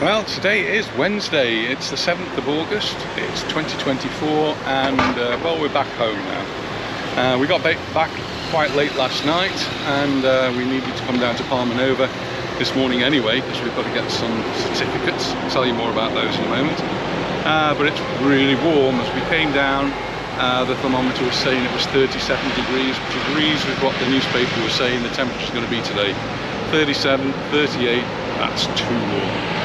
Well, today is Wednesday, it's the 7th of August, it's 2024, and well, we're back home now. We got back quite late last night, and we needed to come down to Palmanova this morning anyway, because we've got to get some certificates. I'll tell you more about those in a moment. But it's really warm. As we came down, the thermometer was saying it was 37 degrees, which agrees with what the newspaper was saying the temperature is going to be today. 37, 38, that's too warm.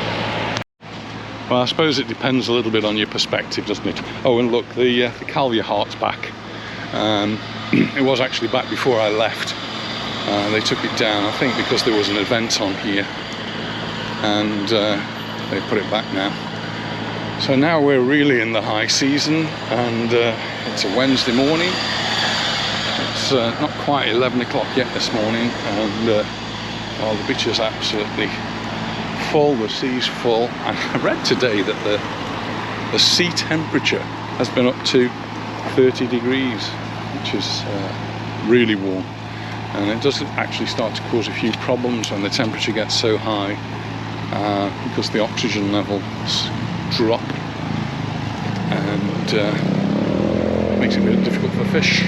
Well, I suppose it depends a little bit on your perspective, doesn't it? Oh, and look, the Calvia Heart's back. It was actually back before I left. They took it down, I think, because there was an event on here, and they put it back now. So now we're really in the high season, and it's a Wednesday morning. It's not quite 11 o'clock yet this morning, and well, the beach is absolutely full, the sea's full. And I read today that the sea temperature has been up to 30 degrees, which is really warm. And it does actually start to cause a few problems when the temperature gets so high, because the oxygen levels drop, and it makes it really difficult for fish.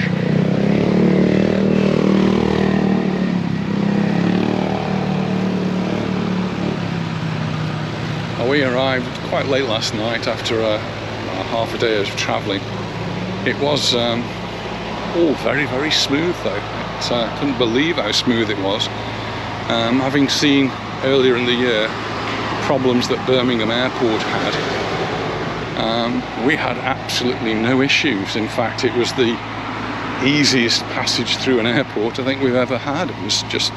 We arrived quite late last night after half a day of travelling. It was all very, very smooth though. I couldn't believe how smooth it was. Having seen earlier in the year problems that Birmingham Airport had, we had absolutely no issues. In fact, it was the easiest passage through an airport I think we've ever had. It was just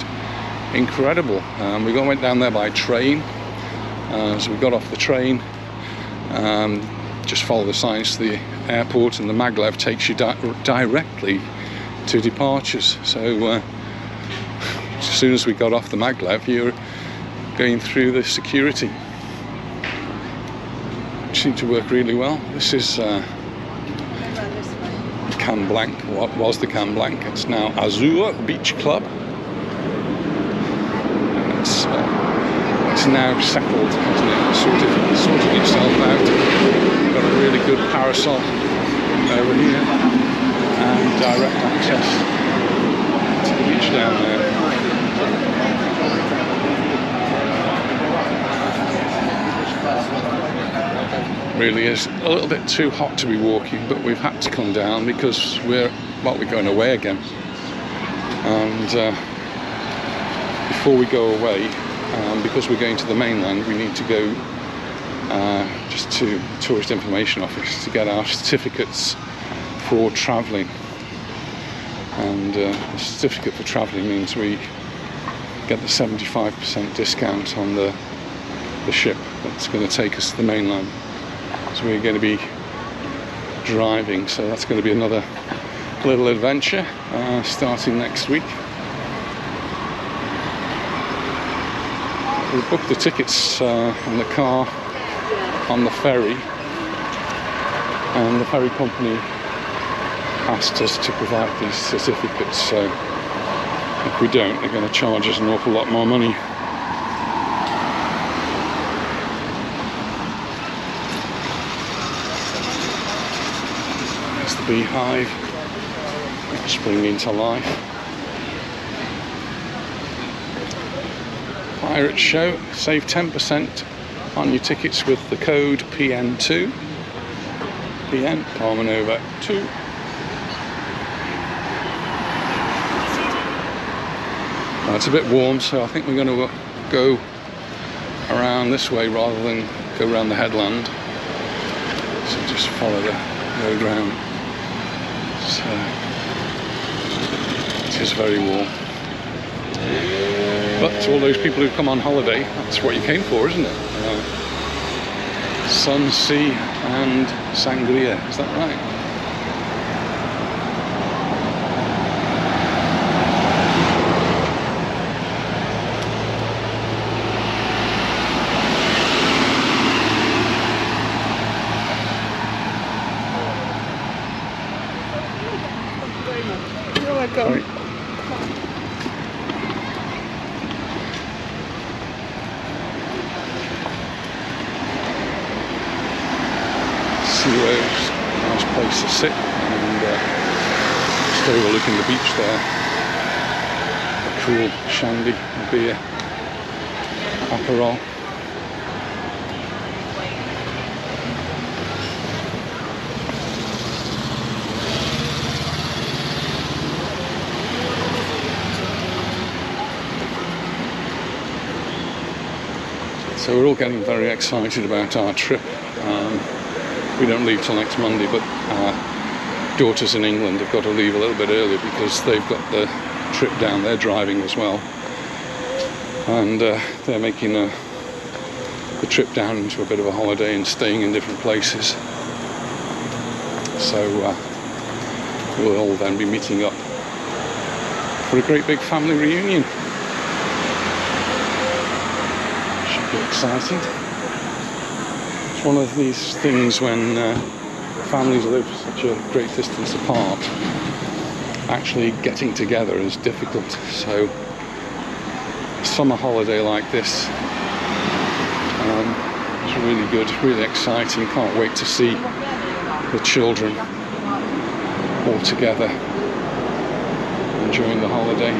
incredible. We went down there by train. So we got off the train, just follow the signs to the airport, and the maglev takes you directly to departures. So as soon as we got off the maglev, you're going through the security, which seemed to work really well. This is Can Blanc, what was the Can Blanc, it's now Azure Beach Club. It's now settled, hasn't it? Sorted itself out. We've got a really good parasol over here, and direct access to the beach down there. Really is a little bit too hot to be walking, but we've had to come down because we're going away again. And before we go away, because we're going to the mainland, we need to go just to the Tourist Information Office to get our certificates for travelling. And the certificate for travelling means we get the 75% discount on the ship that's going to take us to the mainland. So we're going to be driving, so that's going to be another little adventure starting next week. We booked the tickets on the car on the ferry, and the ferry company asked us to provide these certificates, so if we don't, they're going to charge us an awful lot more money. There's the beehive springing to life. Pirate Show, save 10% on your tickets with the code PN2. PN Palmanova 2. It's a bit warm, so I think we're going to go around this way rather than go around the headland. So just follow the road round. So it is very warm. But to all those people who come on holiday, that's what you came for, isn't it? Sun, sea and sangria, is that right? You're welcome. Right. sea rows, nice place to sit and stay overlooking the beach there. A cool shandy, beer, aperol. So we're all getting very excited about our trip. We don't leave till next Monday, but our daughters in England have got to leave a little bit earlier because they've got the trip down. They're driving as well, and they're making the trip down into a bit of a holiday and staying in different places. So we'll all then be meeting up for a great big family reunion. Exciting. It's one of these things when families live such a great distance apart, actually getting together is difficult. So a summer holiday like this is really good, really exciting. Can't wait to see the children all together enjoying the holiday.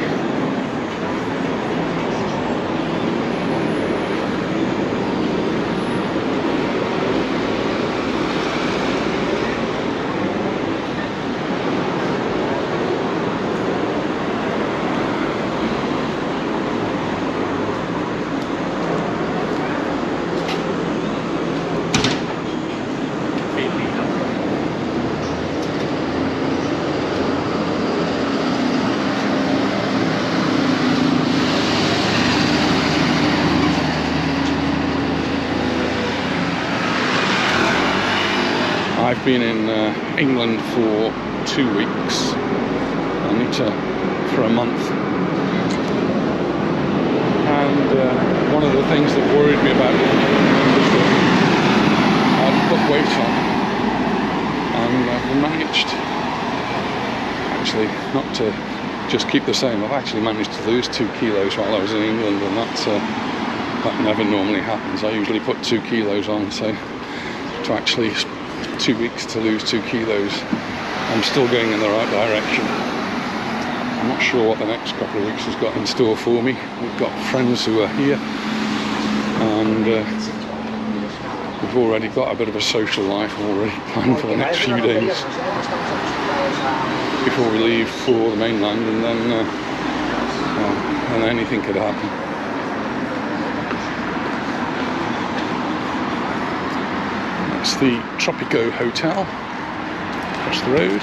I've been in England for 2 weeks, Anita for a month, and one of the things that worried me about it was that I'd put weight on, and I've managed actually not to just keep the same. I've actually managed to lose 2 kilos while I was in England, and that never normally happens. I usually put 2 kilos on, so to actually 2 weeks to lose 2 kilos, I'm still going in the right direction. I'm not sure what the next couple of weeks has got in store for me. We've got friends who are here, and we've already got a bit of a social life already planned for the next few days before we leave for the mainland, and then anything could happen. It's the Tropico Hotel across the road.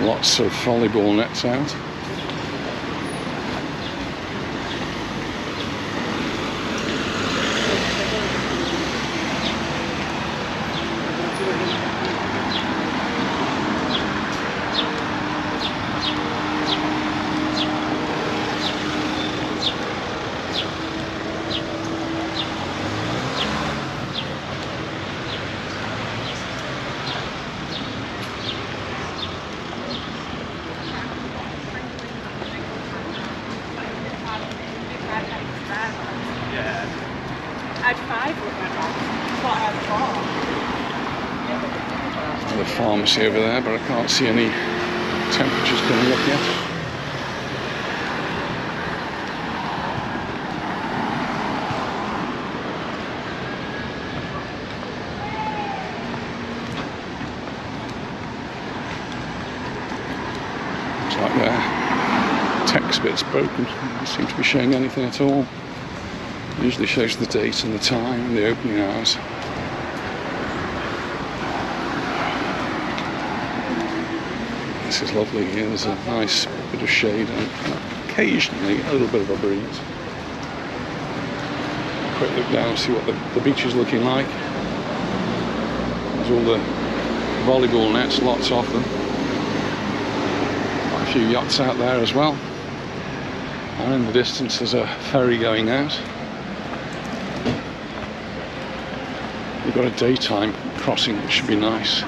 Lots of volleyball nets out. The pharmacy over there, but I can't see any temperatures coming up yet. Looks like their text bit's broken. Doesn't seem to be showing anything at all. It usually shows the date and the time and the opening hours. This is lovely here. There's a nice bit of shade and occasionally a little bit of a breeze. Quick look down and see what the beach is looking like. There's all the volleyball nets, lots of them. Quite a few yachts out there as well. And in the distance there's a ferry going out. We've got a daytime crossing, which should be nice.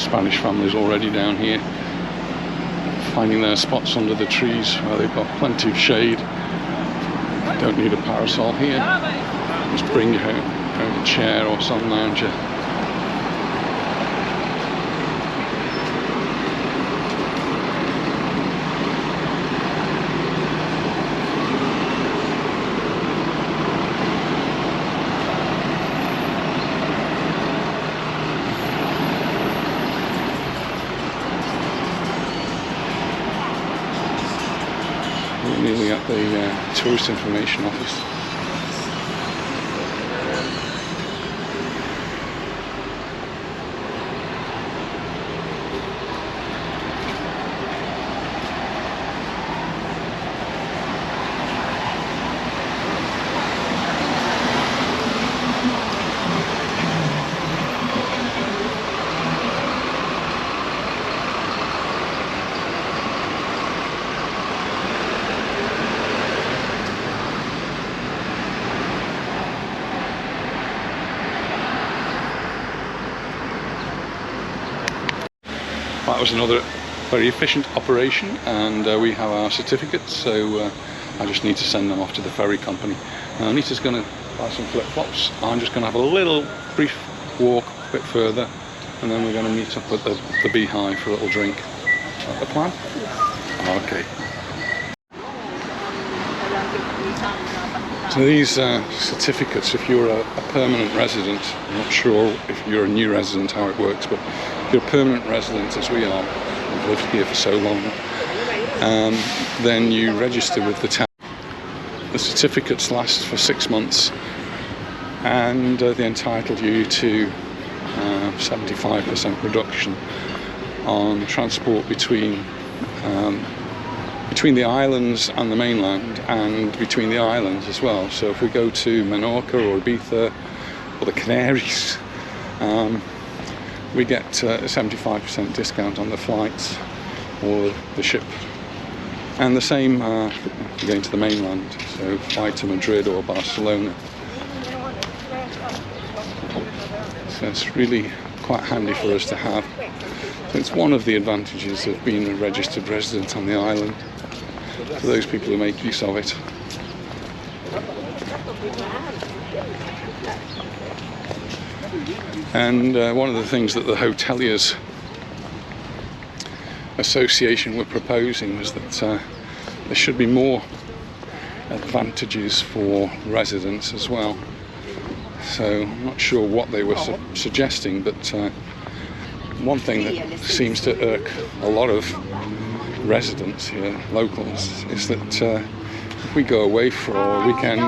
Spanish families already down here, finding their spots under the trees where they've got plenty of shade. Don't need a parasol here. Just bring your own chair or sun lounger. We're nearly at the tourist information office. That was another very efficient operation, and we have our certificates, so I just need to send them off to the ferry company. Anita's going to buy some flip-flops. I'm just going to have a little brief walk a bit further, and then we're going to meet up at the Beehive for a little drink. Is that the plan? Okay. So these certificates, if you're a permanent resident, I'm not sure if you're a new resident how it works, but if you're a permanent resident, as we are, we've lived here for so long, then you register with the town. The certificates last for 6 months, and they entitle you to 75% reduction on transport between the islands and the mainland, and between the islands as well. So if we go to Mallorca or Ibiza or the Canaries, we get a 75% discount on the flights or the ship. And the same going to the mainland, so fly to Madrid or Barcelona. So it's really quite handy for us to have. So it's one of the advantages of being a registered resident on the island, for those people who make use of it. And one of the things that the Hoteliers Association were proposing was that there should be more advantages for residents as well. So I'm not sure what they were suggesting, but one thing that seems to irk a lot of residents here, locals, is that if we go away for a weekend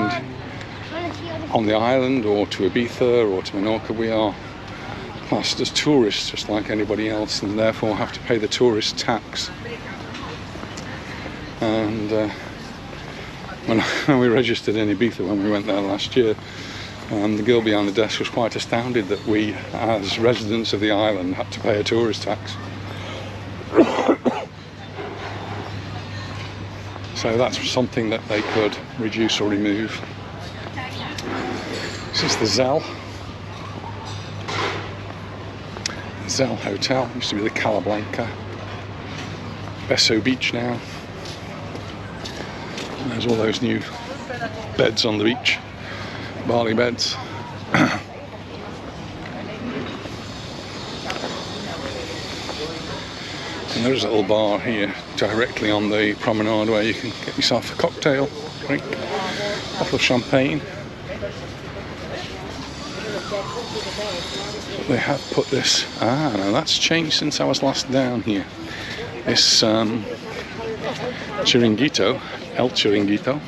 on the island or to Ibiza or to Majorca, we are classed as tourists just like anybody else, and therefore have to pay the tourist tax. And when we registered in Ibiza when we went there last year, the girl behind the desk was quite astounded that we, as residents of the island, had to pay a tourist tax. So that's something that they could reduce or remove. This is the Zell Hotel. Used to be the Calablanca. Besso Beach now. And there's all those new beds on the beach, Bali beds. And there's a little bar here directly on the promenade where you can get yourself a cocktail, drink, a bottle of champagne. But they have put this, now that's changed since I was last down here. This Chiringuito, El Chiringuito,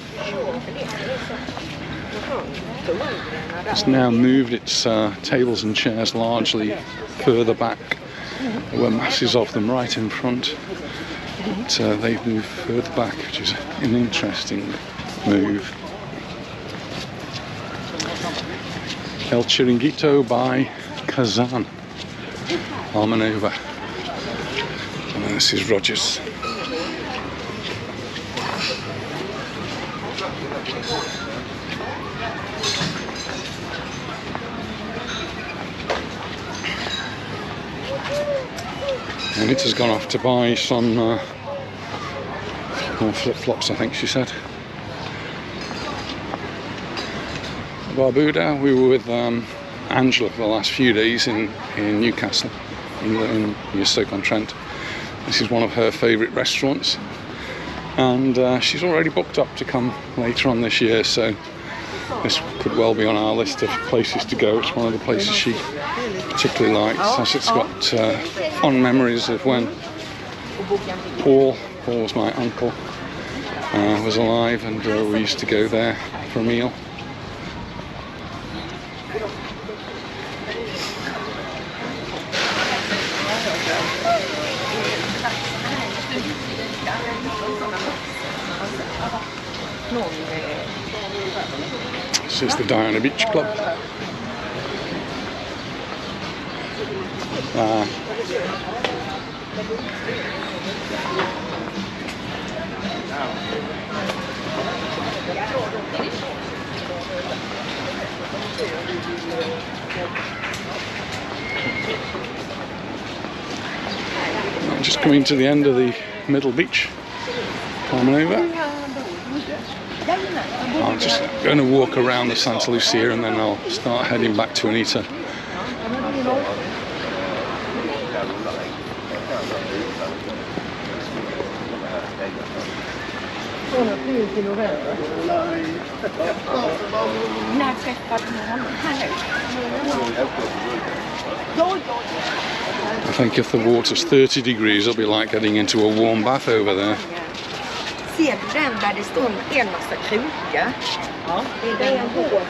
has now moved its tables and chairs largely further back. There were masses of them right in front, but they've moved further back, which is an interesting move. El Chiringuito by Kazan, Palmanova. And this is Rogers. Anita's gone off to buy some more flip-flops, I think she said. Barbuda, we were with Angela for the last few days in Newcastle, in Stoke-on-Trent. This is one of her favourite restaurants, and she's already booked up to come later on this year, so this could well be on our list of places to go. It's one of the places she particularly likes, as it's got fond memories of when Paul was my uncle, was alive, and we used to go there for a meal. This is the Diana Beach Club. I'm just coming to the end of the middle beach, Palmanova. I'm just going to walk around the Santa Lucia and then I'll start heading back to Anita. I think if the water's 30 degrees, it'll be like getting into a warm bath over there. Ser du den där det står en massa krukor? Ja, det är en rosa.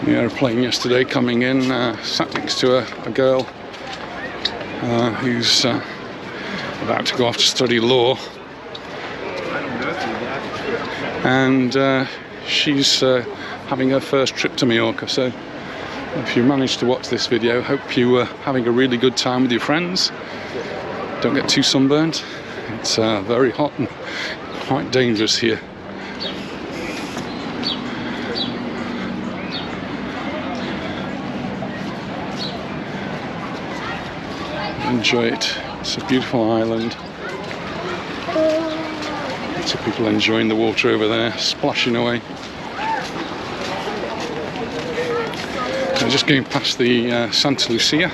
The airplane yesterday coming in, sat next to a girl who's about to go off to study law, and she's having her first trip to Mallorca. So if you managed to watch this video, hope you were having a really good time with your friends. Don't get too sunburned. It's very hot and quite dangerous here. Enjoy it. It's a beautiful island. Lots of people enjoying the water over there, splashing away. I'm just going past the Santa Lucia.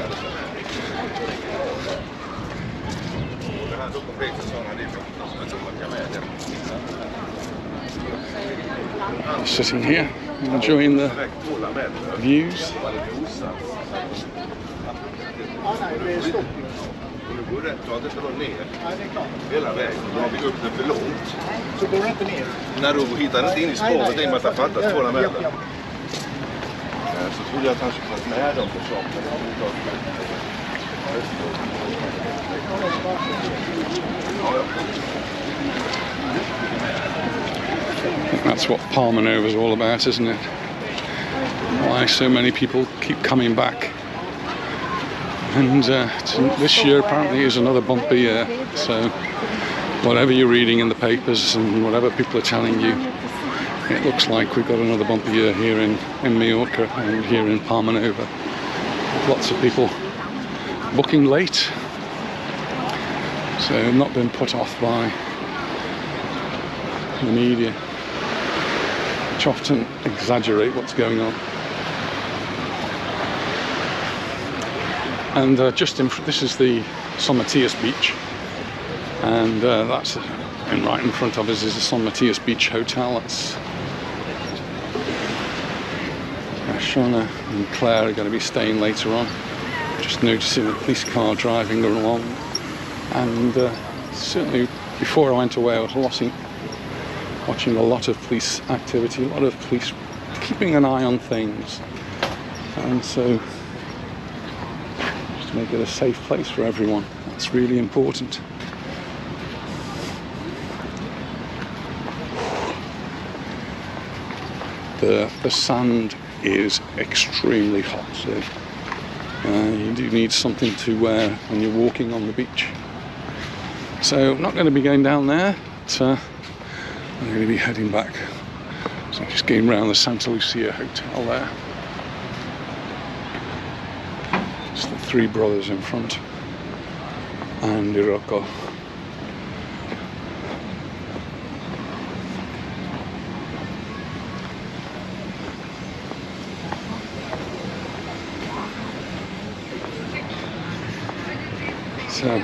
Sitting here, enjoying the views. Går rätt, ja, det slår ner hela vägen. Då har vi upp den för långt. Så går det inte ner? När du hittar inte in i spåret, det är att han fattar 200 meter. Så trodde jag att han skulle fått med dem för saken. That's what Palmanova is all about, isn't it? Why so many people keep coming back. And this year apparently is another bumpy year, so whatever you're reading in the papers and whatever people are telling you, it looks like we've got another bumpy year here in Majorca and here in Palmanova. Lots of people booking late, so not been put off by the media, which often exaggerate what's going on. And just in this is the San Matias beach, and that's and right in front of us is the San Matias Beach Hotel. That's Shona and Claire are going to be staying later on. Just noticing a police car driving along, and certainly before I went away I was watching a lot of police activity, a lot of police keeping an eye on things, and so make it a safe place for everyone. That's really important. The sand is extremely hot, so You do need something to wear when you're walking on the beach. So I'm not going to be going down there, but I'm going to be heading back. So I'm just going around the Santa Lucia Hotel there. It's the three brothers in front and Iroko. So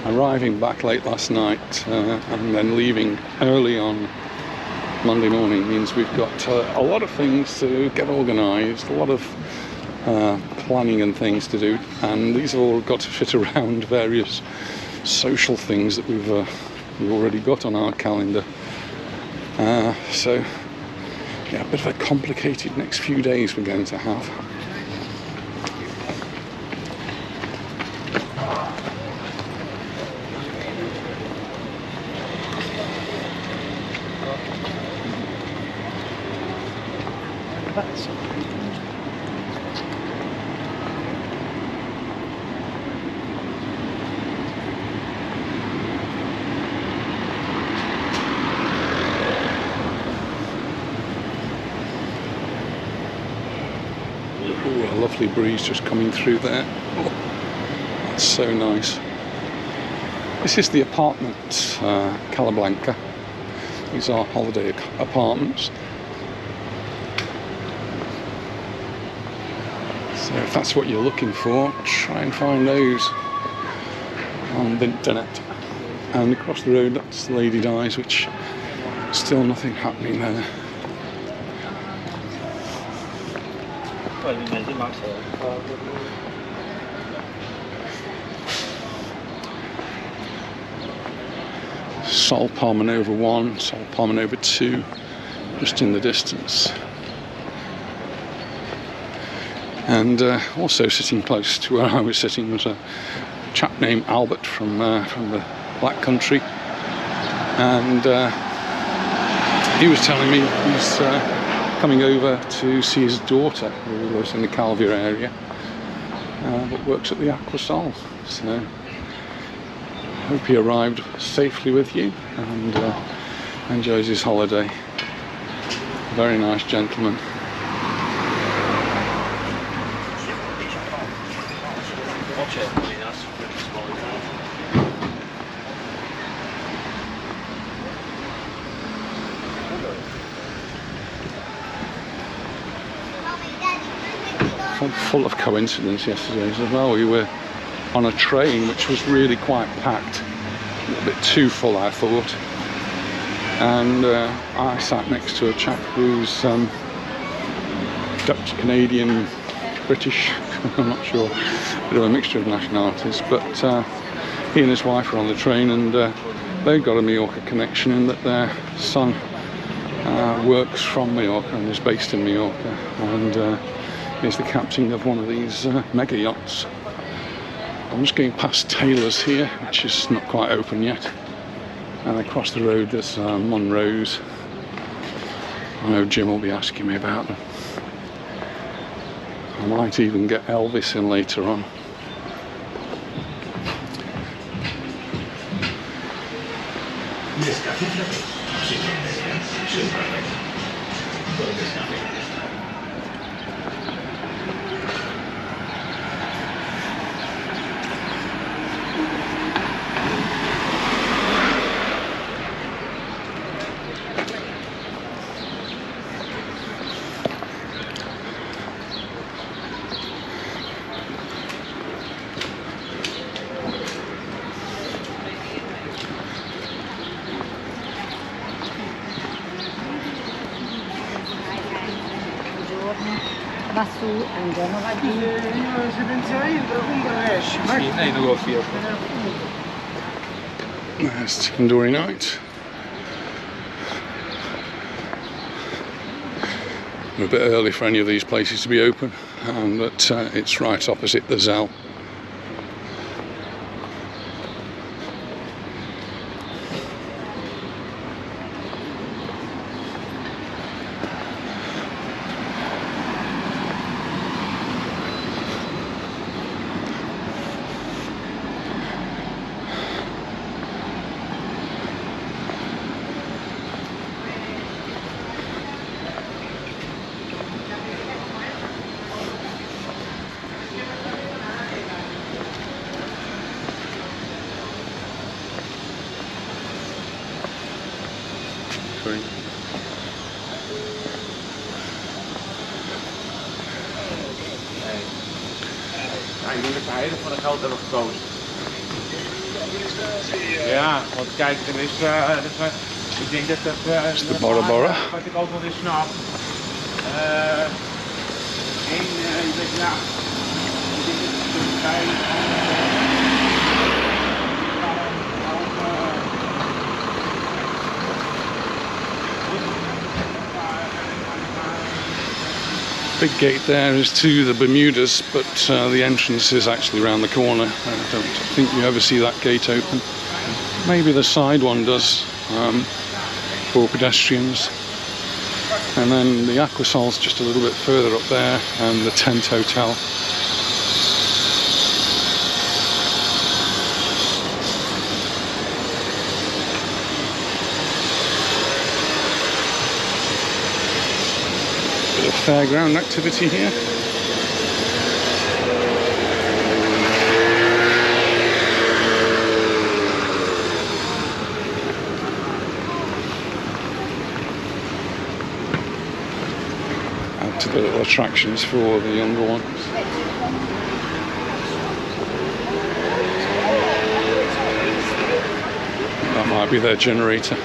arriving back late last night and then leaving early on Monday morning means we've got a lot of things to get organised, a lot of planning and things to do, and these have all got to fit around various social things that we've already got on our calendar. So yeah, a bit of a complicated next few days we're going to have. Ooh, a lovely breeze just coming through there. Oh, that's so nice. This is the apartment, Calablanca. These are holiday apartments. So if that's what you're looking for, try and find those on the internet. And across the road, that's Lady Di's, which still nothing happening there. Sol Palmanova 1, Sol Palmanova 2, just in the distance. And also sitting close to where I was sitting was a chap named Albert from the Black Country, and he was telling me he's coming over to see his daughter, who lives in the Calvia area, but works at the Aquasol. So hope he arrived safely with you and enjoys his holiday. Very nice gentleman. Full of coincidence yesterday as well. We were on a train which was really quite packed, a little bit too full I thought, and I sat next to a chap who's Dutch, Canadian, British, I'm not sure, a bit of a mixture of nationalities, but he and his wife were on the train, and they've got a Mallorca connection in that their son works from Mallorca and is based in Mallorca, and is the captain of one of these mega yachts. I'm just going past Taylor's here, which is not quite open yet, and across the road there's Monroe's. I know Jim will be asking me about them. I might even get Elvis in later on. Va su, un giorno va giù. Se pensa entra, comunque esce. Sì, lei non lo fia. There's Tandoori night. We're a bit early for any of these places to be open, but it's right opposite the Zell. Ik denk dat de heilig van het geld hebben gekozen. Ja, want kijk, er is, ik denk dat dat... is de Bora Bora. Wat ik ook wel weer snap. Ik denk, ja... Ik denk dat de heilig... Big gate there is to the Bermudas, but the entrance is actually around the corner. I don't think you ever see that gate open. Maybe the side one does for pedestrians. And then the Aquasol's just a little bit further up there, and the Tent Hotel. Fairground activity here. Add to the little attractions for the younger ones. That might be their generator.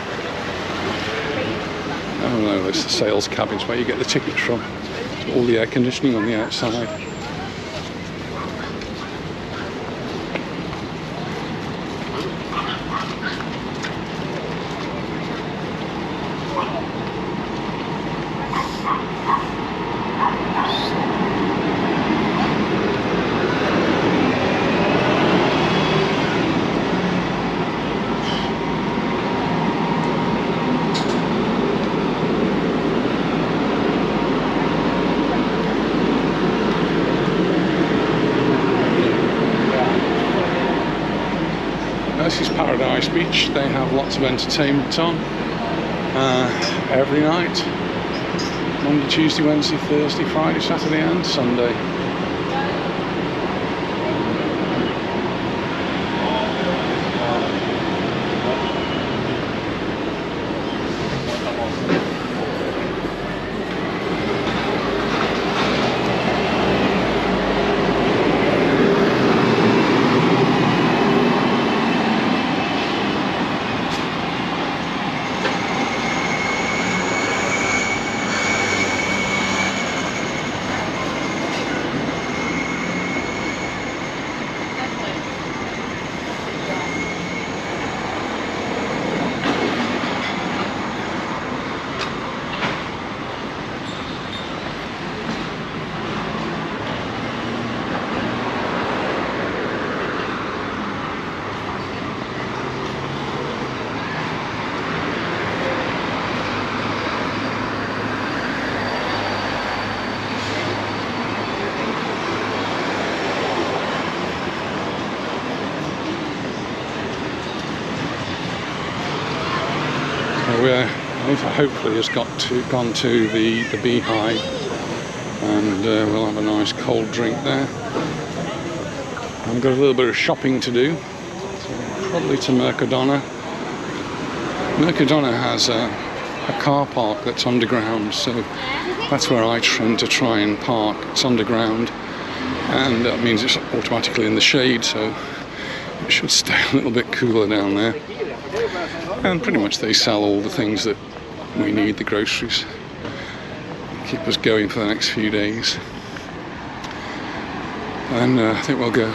Oh no, that's the sales cabins where you get the tickets from. All the air conditioning on the outside. This is Paradise Beach. They have lots of entertainment on every night. Monday, Tuesday, Wednesday, Thursday, Friday, Saturday and Sunday. Hopefully has gone to the Beehive, and we'll have a nice cold drink there. I've got a little bit of shopping to do, so probably to Mercadona. Mercadona has a car park that's underground, so that's where I tend to try and park. It's underground, and that means it's automatically in the shade, so it should stay a little bit cooler down there. And pretty much they sell all the things that we need, the groceries, keep us going for the next few days. And I think we'll go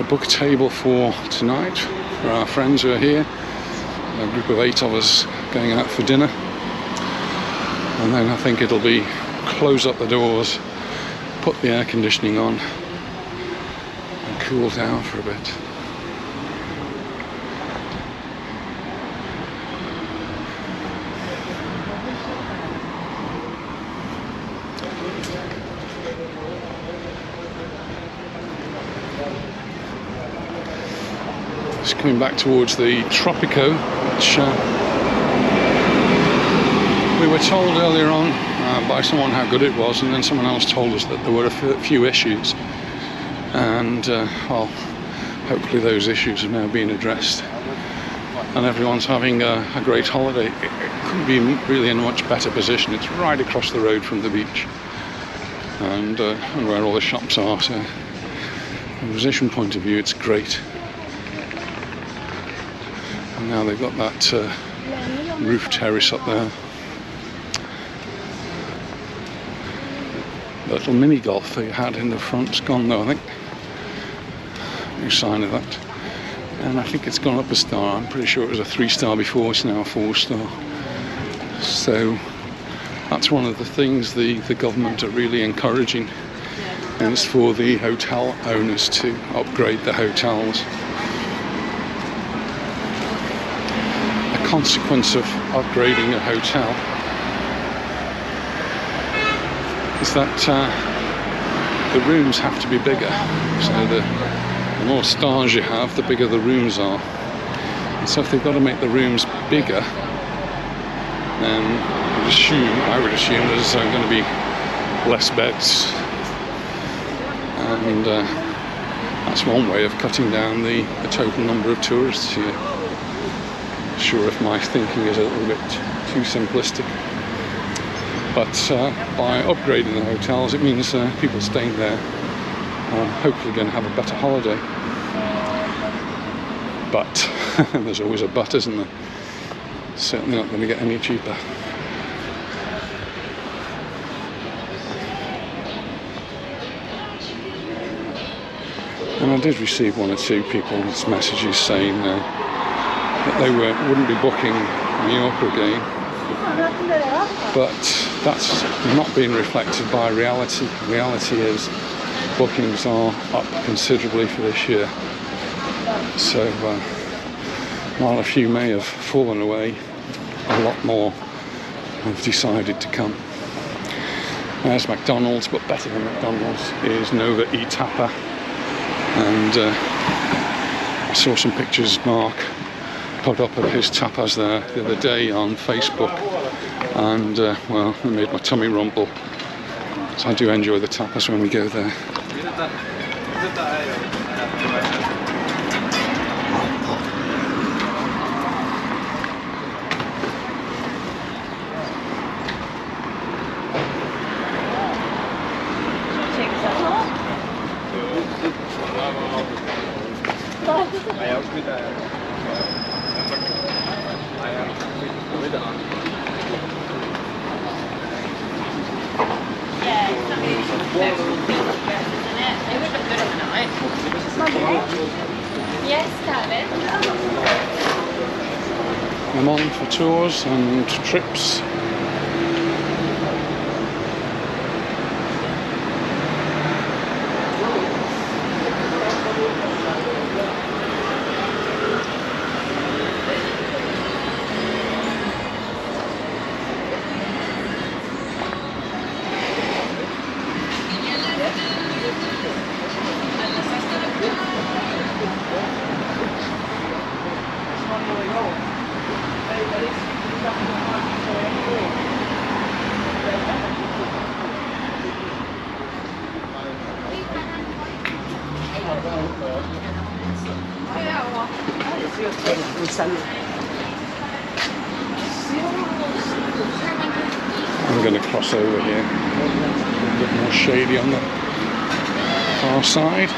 book a table for tonight for our friends who are here. A group of 8 of us going out for dinner. And then I think it'll be close up the doors, put the air conditioning on and cool down for a bit. Just coming back towards the Tropico, which we were told earlier on by someone how good it was, and then someone else told us that there were a few issues, and well, hopefully those issues have now been addressed and everyone's having a great holiday. It couldn't be really in a much better position. It's right across the road from the beach and where all the shops are, so From a position point of view, it's great. And now they've got that roof terrace up there. The little mini golf they had in the front's gone though, I think. No sign of that. And I think it's gone up a star. I'm pretty sure it was a 3-star before, it's now a 4-star. So that's one of the things the government are really encouraging, and it's for the hotel owners to upgrade the hotels. A consequence of upgrading a hotel is that the rooms have to be bigger. So the more stars you have, the bigger the rooms are. And so if they've got to make the rooms bigger, then I would assume there's going to be less beds, and that's one way of cutting down the total number of tourists here. Not sure if my thinking is a little bit too simplistic, but by upgrading the hotels, it means people staying there are hopefully going to have a better holiday. But there's always a but, isn't there? Certainly not going to get any cheaper. And I did receive 1 or 2 people's messages saying that they wouldn't be booking Mallorca again, but that's not being reflected by reality. Reality is bookings are up considerably for this year. So while a few may have fallen away, a lot more have decided to come. There's McDonald's, but better than McDonald's is Nova E Tapa. And I saw some pictures Mark put up of his tapas there the other day on Facebook, and well, it made my tummy rumble. So I do enjoy the tapas when we go there. I'm on for tours and trips. I'm going to cross over here, a bit more shady on the far side.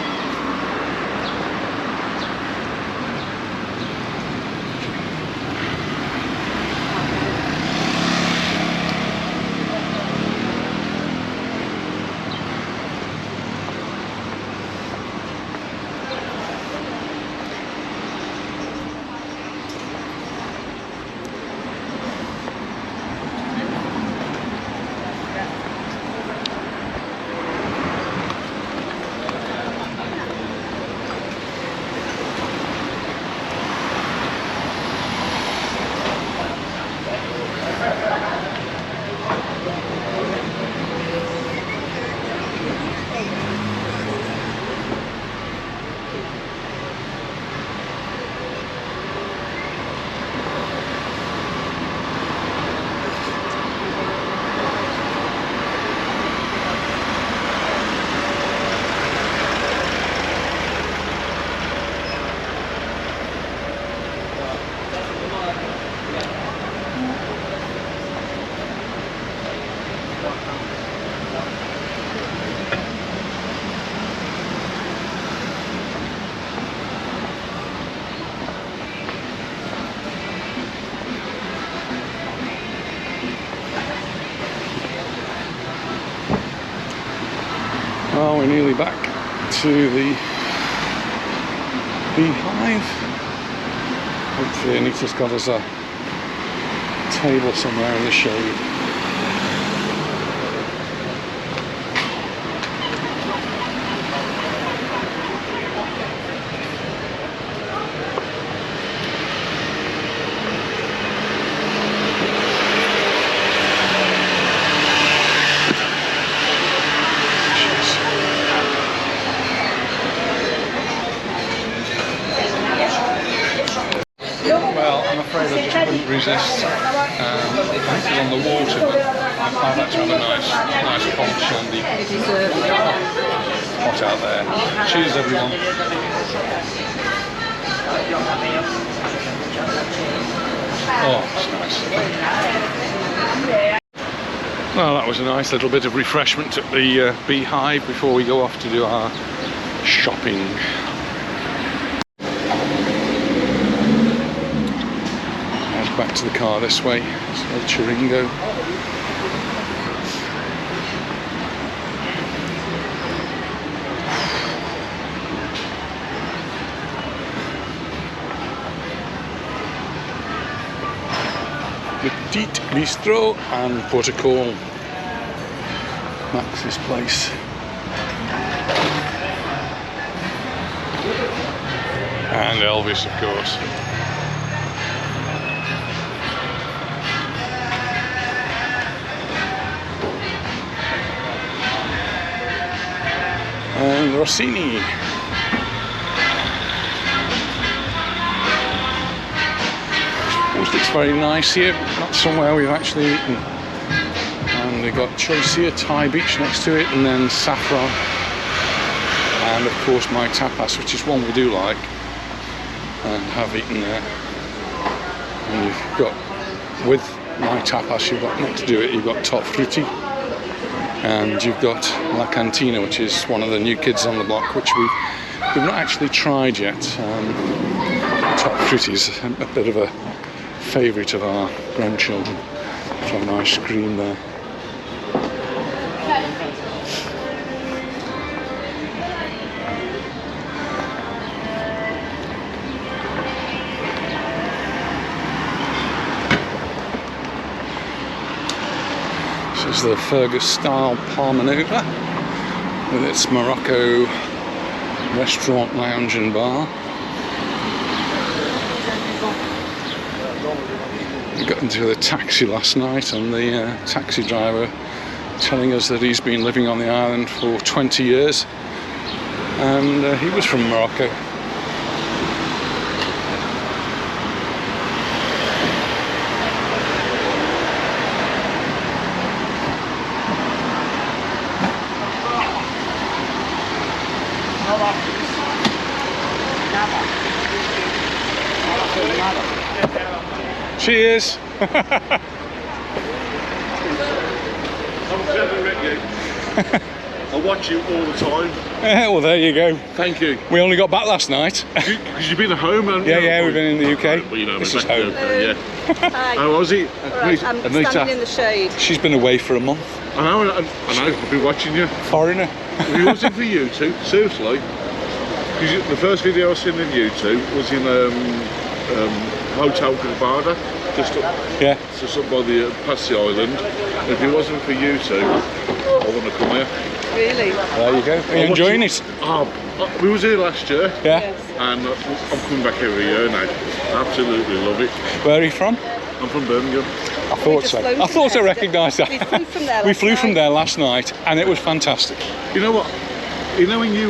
Well, we're nearly back to the beehive. Hopefully Anita's got us a table somewhere in the shade. Well, I'm afraid I just couldn't resist. This is on the water, but I found that to have a nice cold shandy hot out there. Cheers, everyone. Oh, that's nice. Well, that was a nice little bit of refreshment at the beehive before we go off to do our shopping. Back to the car this way. It's El Chiringo. Petit Bistro and Protocol. Max's place. And Elvis, of course. And Rossini. Looks very nice here. Not somewhere we've actually eaten. And we've got Chosia Thai Beach next to it, and then Saffron, and of course my tapas, which is one we do like and have eaten there. And you've got, with my tapas, you've got next to it, you've got Top Frutti. And you've got La Cantina, which is one of the new kids on the block, which we've not actually tried yet. Top Frutti is a bit of a favourite of our grandchildren. So an ice cream there. This is the Fergus style Palmanova with its Morocco restaurant, lounge and bar. We got into the taxi last night, and the taxi driver telling us that he's been living on the island for 20 years, and he was from Morocco. Cheers! I watch you all the time. Well, there you go. Thank you. We only got back last night. Because you've been at home, haven't you? Yeah, we've been in the UK. Well, you know, this is home. Yeah. Hi. How was it? Right, I'm standing in the shade. She's been away for a month. I know, I've been watching you. Foreigner. It wasn't for you two, seriously. Because the first video I seen of you two was in Hotel Gravada, just up by the past the island. And if it wasn't for you two, I want to come here. Really? There you go. Are you enjoying it? We was here last year. Yeah. Yes. And I'm coming back every year now. Absolutely love it. Where are you from? I'm from Birmingham. I thought so. I thought I recognised that. We flew from there. We flew from there last night, and it was fantastic. You know what? You know when you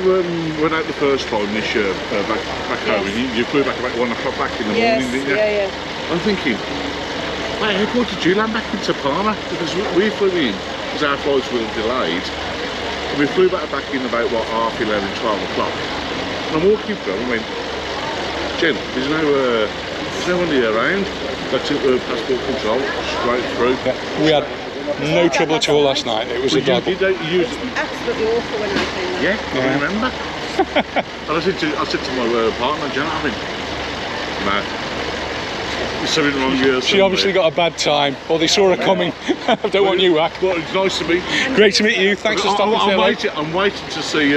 went out the first time this year, back home, and you flew back about 1 o'clock back in the morning, didn't you? Yeah, yeah. I'm thinking, wait, how did you land back into Palma? Because we flew in, because our flights were delayed. And we flew back in about, what, half 11, 12 o'clock. And I'm walking through and went, Jen, there's no one here around. I took the passport control straight through. Yeah. We had no trouble at all last night. It was a dog. It was absolutely awful when I came there. Yeah, I remember. And I said to my partner, Jen, I mean, no. something wrong here. She obviously got a bad time, or they saw her coming. Don't want you whacked. But it's nice to meet you. Great to meet you. Thanks for stopping. I'm waiting to see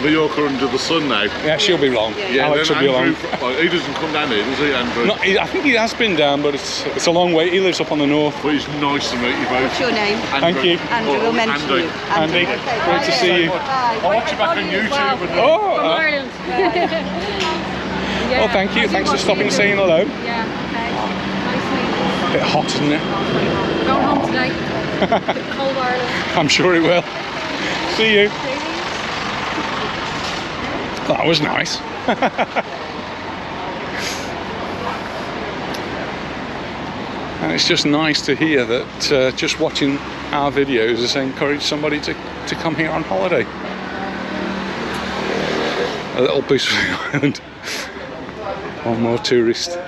Mallorca under the sun now. Yeah, she'll be wrong. Yeah, Alex will be along. He doesn't come down here, does he, Andrew? No, I think he has been down, but it's a long way. He lives up on the north. But it's nice to meet you both. What's your name? Thank you. Andrew, we'll mention you. Andy, great to see you. I'll watch you back on YouTube. Oh, oh, thank you. Thanks for stopping and saying hello. Yeah, okay. A bit hot, isn't it? Going home today. Cold Ireland. I'm sure it will. See you. That was nice. And it's just nice to hear that just watching our videos has encouraged somebody to come here on holiday. A little boost for the island. One more tourist.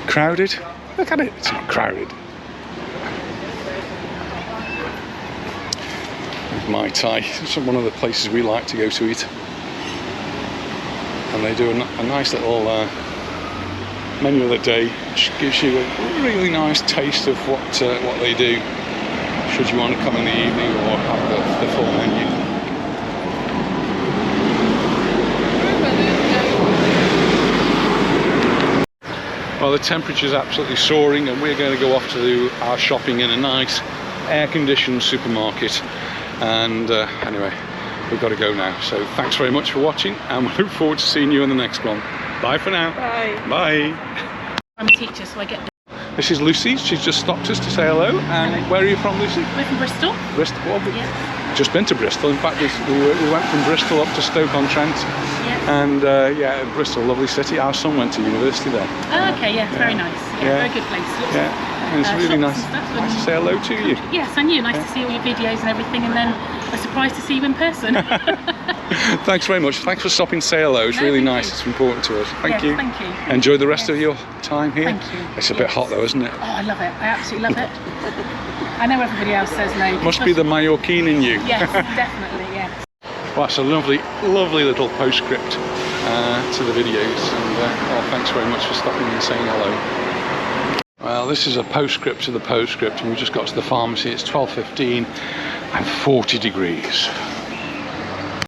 Crowded? Look at it, it's not crowded. Mai Tai, it's one of the places we like to go to eat. And they do a nice little menu of the day, which gives you a really nice taste of what they do, should you want to come in the evening or have the full menu. Well, the temperature's absolutely soaring and we're going to go off to do our shopping in a nice air-conditioned supermarket. And anyway, we've got to go now. So thanks very much for watching and we look forward to seeing you in the next one. Bye for now. Bye. Bye. I'm a teacher, so I get... This is Lucy. She's just stopped us to say hello. And hello. Where are you from, Lucy? We're from Bristol. Bristol. Well, Yes. just been to Bristol. In fact, we went from Bristol up to Stoke-on-Trent. Yes. And yeah, Bristol, lovely city. Our son went to university there. Oh, okay, yeah, very nice. Yeah, very good place. Yeah, and it's really nice. Nice to say hello to you. Yes, and you. Nice to see all your videos and everything, and then a surprise to see you in person. Thanks very much. Thanks for stopping to say hello. It's really nice. You. It's important to us. Thank you. Thank you. Enjoy the rest of your time here. Thank you. It's a bit hot though, isn't it? Oh, I love it. I absolutely love it. I know everybody else says no. Must be the Mallorquin in you. Yes, definitely, yes. Well, that's a lovely, lovely little postscript to the videos. And well, thanks very much for stopping and saying hello. Well, this is a postscript to the postscript, and we just got to the pharmacy. It's 12:15 and 40 degrees.